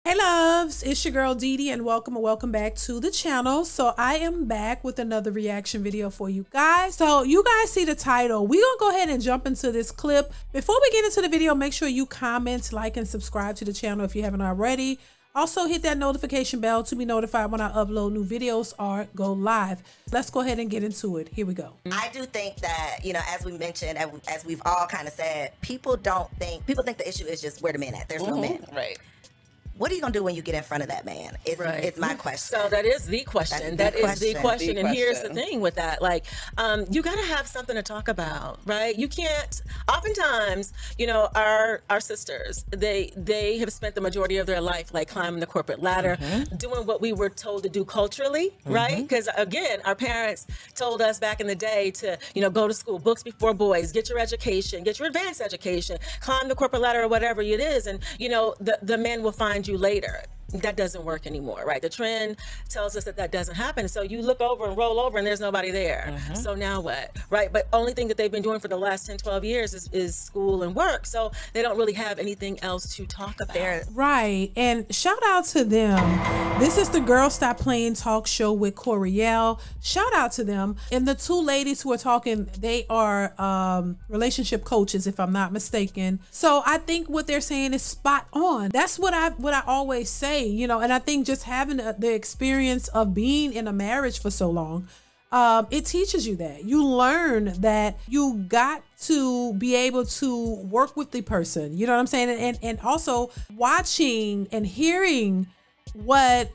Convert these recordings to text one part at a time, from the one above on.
Hey loves, it's your girl DeeDee and welcome back to the channel. So I am back with another reaction video for you guys. So you guys see the title. We're gonna go ahead and jump into this clip. Before we get into the video, make sure you comment, like, and subscribe to the channel if you haven't already. Also hit that notification bell to be notified when I upload new videos or go live. Let's go ahead and get into it. Here we go. I do think that, as we mentioned, as we've all kind of said, people think the issue is just where the men at. There's no men. Right. What are you gonna do when you get in front of that man? It's my question. So that is the question. That is the question. And here's the thing with that. Like, you gotta have something to talk about, right? You can't, oftentimes, our sisters, they have spent the majority of their life like climbing the corporate ladder, doing what we were told to do culturally, right? Because again, our parents told us back in the day to, go to school, books before boys, get your education, get your advanced education, climb the corporate ladder or whatever it is. And, the men will find you later. That doesn't work anymore, right? The trend tells us that doesn't happen. So you look over and roll over and there's nobody there. So now what, right? But only thing that they've been doing for the last 10, 12 years is school and work. So they don't really have anything else to talk about. Right. And shout out to them. This is the Girl Stop Playing talk show with Coriel. Shout out to them. And the two ladies who are talking, they are relationship coaches, if I'm not mistaken. So I think what they're saying is spot on. That's what I always say. And I think just having the experience of being in a marriage for so long, it teaches you that. You learn that you got to be able to work with the person, you know what I'm saying? And also watching and hearing what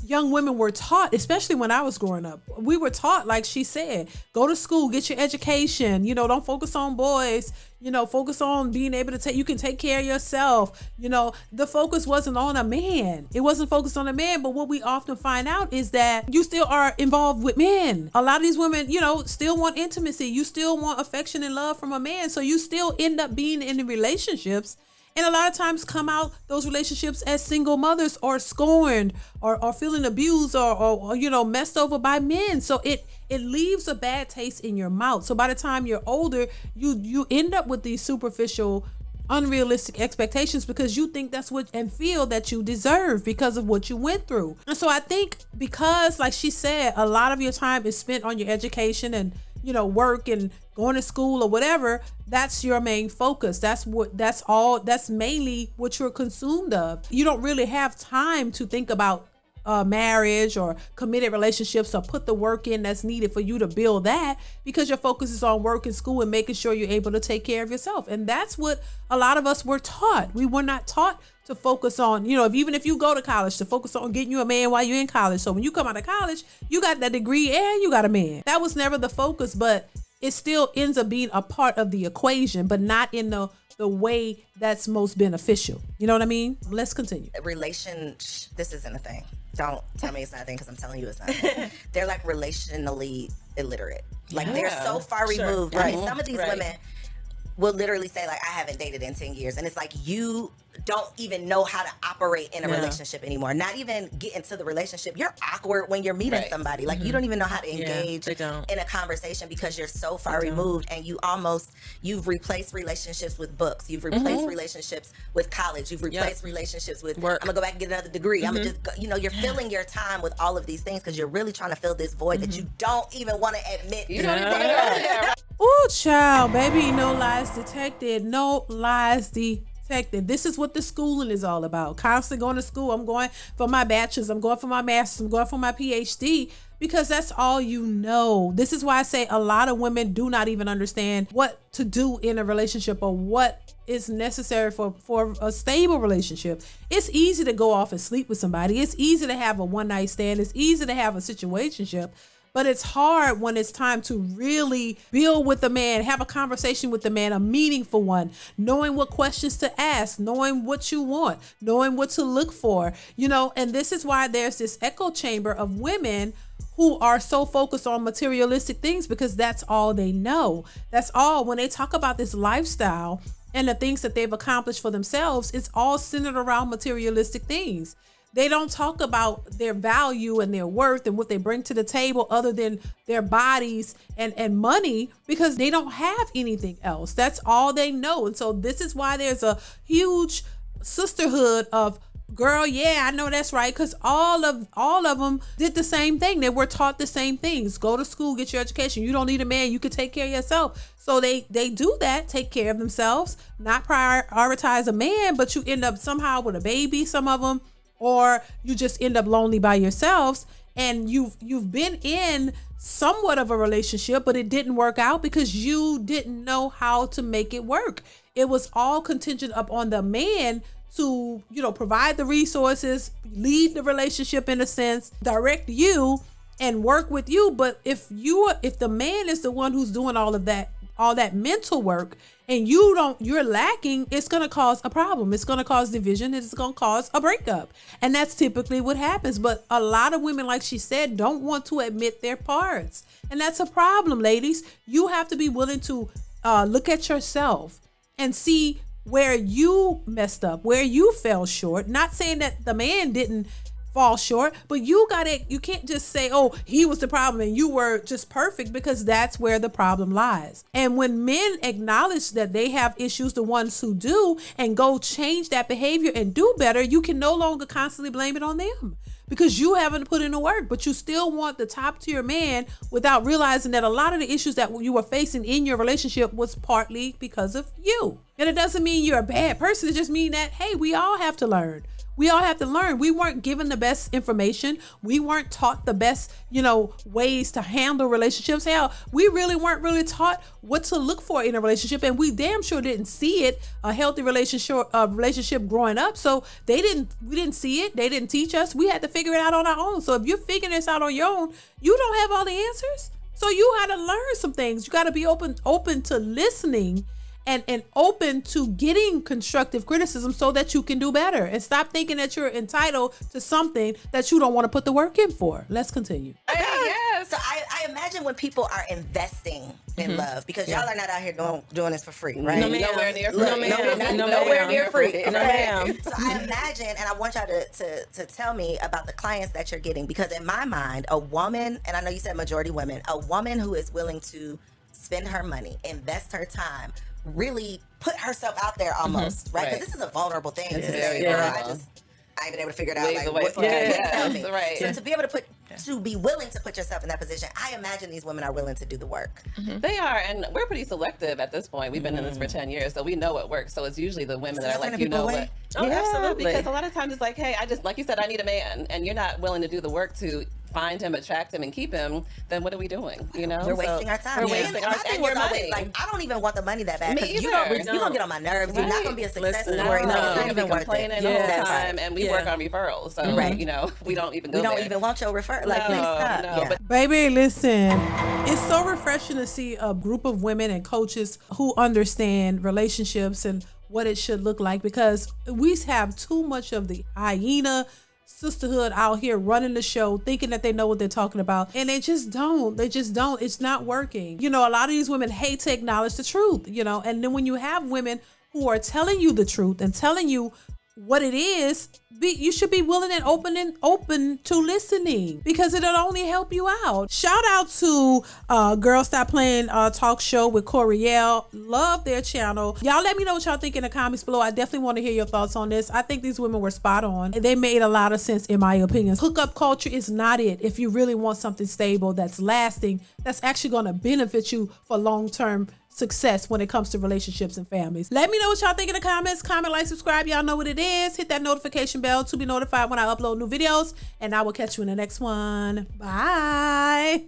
young women were taught, especially when I was growing up. We were taught, like she said, go to school, get your education, don't focus on boys, focus on being able to you can take care of yourself. The focus wasn't on a man. It wasn't focused on a man, but what we often find out is that you still are involved with men. A lot of these women, still want intimacy. You still want affection and love from a man. So you still end up being in the relationships. And a lot of times come out those relationships as single mothers or scorned or feeling abused or messed over by men. So it leaves a bad taste in your mouth. So by the time you're older, you end up with these superficial, unrealistic expectations because you think that's what and feel that you deserve because of what you went through. And so I think because, like she said, a lot of your time is spent on your education and work and going to school or whatever, that's your main focus. That's mainly what you're consumed of. You don't really have time to think about marriage or committed relationships or put the work in that's needed for you to build that because your focus is on work and school and making sure you're able to take care of yourself. And that's what a lot of us were taught. We were not taught to focus on, even if you go to college, to focus on getting you a man while you're in college. So when you come out of college, you got that degree and you got a man. That was never the focus, but it still ends up being a part of the equation, but not in the way that's most beneficial. You know what I mean? Let's continue. This isn't a thing. Don't tell me it's not a thing because I'm telling you it's not a thing. They're like relationally illiterate. Like they're so far removed. I mean, some of these women will literally say like, I haven't dated in 10 years. And it's like, you don't even know how to operate in a relationship anymore. Not even get into the relationship. You're awkward when you're meeting somebody. Like you don't even know how to engage in a conversation because you're so far removed and you've replaced relationships with books. You've replaced relationships with college. You've replaced relationships with work. I'm gonna go back and get another degree. I'm gonna just go, you're filling your time with all of these things because you're really trying to fill this void that you don't even want to admit. You know what I mean? Ooh, child, baby, no lies detected. No lies detected. This is what the schooling is all about. Constantly going to school. I'm going for my bachelor's. I'm going for my master's. I'm going for my PhD because that's all you know. This is why I say a lot of women do not even understand what to do in a relationship or what is necessary for a stable relationship. It's easy to go off and sleep with somebody. It's easy to have a one-night stand. It's easy to have a situationship. But it's hard when it's time to really build with the man, have a conversation with the man, a meaningful one, knowing what questions to ask, knowing what you want, knowing what to look for, and this is why there's this echo chamber of women who are so focused on materialistic things because that's all they know. That's all. When they talk about this lifestyle and the things that they've accomplished for themselves, it's all centered around materialistic things. They don't talk about their value and their worth and what they bring to the table other than their bodies and money because they don't have anything else. That's all they know. And so this is why there's a huge sisterhood of girl, yeah, I know that's right, because all of them did the same thing. They were taught the same things. Go to school, get your education. You don't need a man. You can take care of yourself. So they do that, take care of themselves, not prioritize a man, but you end up somehow with a baby, some of them, or you just end up lonely by yourselves. And you've been in somewhat of a relationship, but it didn't work out because you didn't know how to make it work. It was all contingent upon the man to, provide the resources, lead the relationship in a sense, direct you and work with you. But if the man is the one who's doing all that mental work and you're lacking, it's going to cause a problem. It's going to cause division. It's going to cause a breakup. And that's typically what happens. But a lot of women, like she said, don't want to admit their parts. And that's a problem, ladies. You have to be willing to look at yourself and see where you messed up, where you fell short. Not saying that the man didn't fall short, but you can't just say, oh, he was the problem and you were just perfect, because that's where the problem lies. And when men acknowledge that they have issues, the ones who do, and go change that behavior and do better, you can no longer constantly blame it on them, because you haven't put in the work. But you still want the top tier man without realizing that a lot of the issues that you were facing in your relationship was partly because of you. And it doesn't mean you're a bad person. It just means that, hey, we all have to learn. We all have to learn. We weren't given the best information. We weren't taught the best, ways to handle relationships. Hell, we weren't really taught what to look for in a relationship, and we damn sure didn't see it, a healthy relationship growing up. So we didn't see it. They didn't teach us. We had to figure it out on our own. So if you're figuring this out on your own, you don't have all the answers. So you had to learn some things. You got to be open to listening and open to getting constructive criticism so that you can do better, and stop thinking that you're entitled to something that you don't want to put the work in for. Let's continue. Yes. So I imagine when people are investing in love, because y'all are not out here doing this for free, right? No, nowhere near free. Nowhere near free. No, ma'am. So I imagine, and I want y'all to tell me about the clients that you're getting, because in my mind, a woman, and I know you said majority women, a woman who is willing to spend her money, invest her time, really put herself out there almost, right? Because this is a vulnerable thing to say, girl, I ain't been able to figure it out. Like, what can you tell me? Right. So to be able to be willing to put yourself in that position, I imagine these women are willing to do the work. They are, and we're pretty selective at this point. We've been in this for 10 years, so we know what works. So it's usually the women that are like, what. Oh, absolutely. Because a lot of times it's like, hey, like you said, I need a man, and you're not willing to do the work to find him, attract him, and keep him, then what are we doing? We're wasting our time. We're wasting our time. My thing was always like, I don't even want the money that bad, because you're gonna get on my nerves. You're not gonna be a success story. It's not even worth it. The whole time, and we work on referrals, so we don't even go there. We don't even want your referral. Like, please stop. No, but baby, listen, it's so refreshing to see a group of women and coaches who understand relationships and what it should look like, because we have too much of the hyena sisterhood out here running the show, thinking that they know what they're talking about, and they just don't. It's not working. A lot of these women hate to acknowledge the truth, and then when you have women who are telling you the truth and telling you what it is, you should be willing and open to listening, because it'll only help you out. Shout out to Girl Stop Playing talk show with Coriel. Love their channel. Y'all let me know what y'all think in the comments below. I definitely want to hear your thoughts on this. I think these women were spot on. They made a lot of sense in my opinion. Hookup culture is not it if you really want something stable, that's lasting, that's actually going to benefit you for long-term success when it comes to relationships and families. Let me know what y'all think in the comments. Comment, like, subscribe. Y'all know what it is. Hit that notification bell to be notified when I upload new videos, and I will catch you in the next one. Bye.